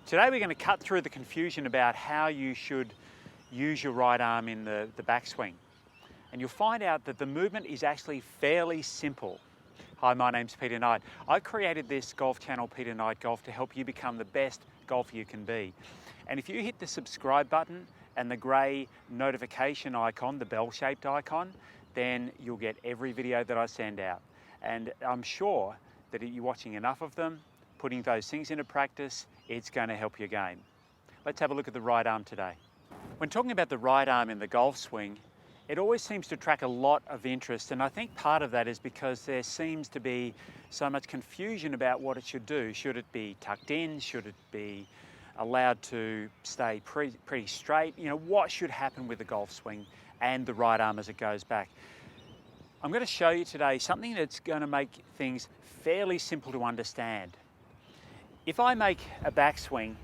Today we're going to cut through the confusion about how you should use your right arm in the backswing. And you'll find out that the movement is actually fairly simple. Hi, my name's Peter Knight. I created this golf channel, Peter Knight Golf, to help you become the best golfer you can be. And if you hit the subscribe button and the grey notification icon, the bell-shaped icon, then you'll get every video that I send out. And I'm sure that you're watching enough of them, putting those things into practice, it's going to help your game. Let's have a look at the right arm today. When talking about the right arm in the golf swing, it always seems to attract a lot of interest, and I think part of that is because there seems to be so much confusion about what it should do. Should it be tucked in? Should it be allowed to stay pretty straight? You know, what should happen with the golf swing and the right arm as it goes back? I'm going to show you today something that's going to make things fairly simple to understand. If I make a backswing,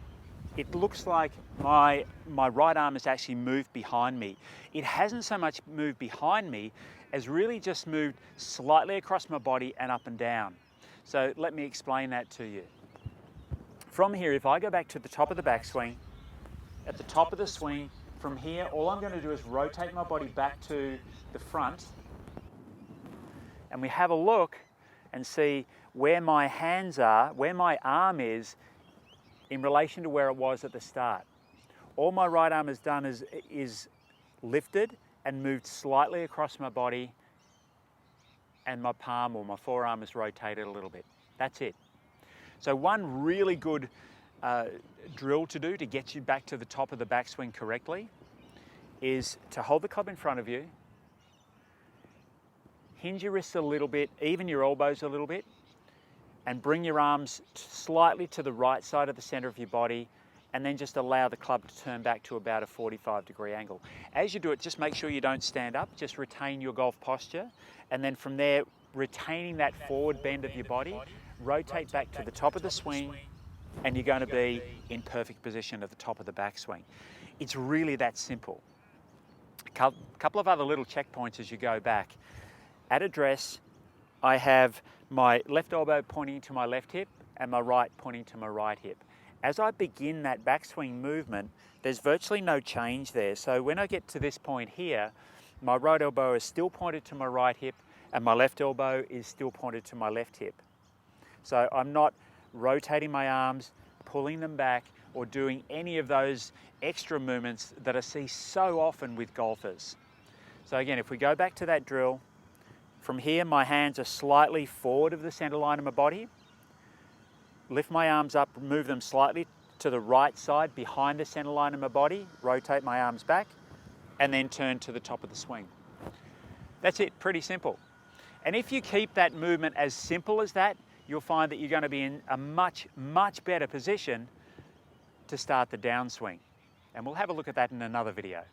it looks like my right arm has actually moved behind me. It hasn't so much moved behind me as really just moved slightly across my body and up and down. So let me explain that to you. From here, if I go back to the top of the backswing, at the top of the swing, from here, all I'm going to do is rotate my body back to the front, and we have a look and see where my hands are, where my arm is in relation to where it was at the start. All my right arm has done is lifted and moved slightly across my body, and my palm or my forearm is rotated a little bit. That's it. So one really good drill to do to get you back to the top of the backswing correctly is to hold the club in front of you, hinge your wrists a little bit, even your elbows a little bit, and bring your arms slightly to the right side of the center of your body, and then just allow the club to turn back to about a 45-degree angle. As you do it, just make sure you don't stand up, just retain your golf posture, and then from there, retaining that forward bend of your body, rotate back to the top of the swing, and you're going to be in perfect position at the top of the backswing. It's really that simple. A couple of other little checkpoints as you go back. At address, I have my left elbow pointing to my left hip and my right pointing to my right hip. As I begin that backswing movement, there's virtually no change there. So when I get to this point here, my right elbow is still pointed to my right hip and my left elbow is still pointed to my left hip. So I'm not rotating my arms, pulling them back, or doing any of those extra movements that I see so often with golfers. So again, if we go back to that drill, from here, my hands are slightly forward of the center line of my body. Lift my arms up, move them slightly to the right side behind the center line of my body, rotate my arms back, and then turn to the top of the swing. That's it, pretty simple. And if you keep that movement as simple as that, you'll find that you're going to be in a much, much better position to start the downswing. And we'll have a look at that in another video.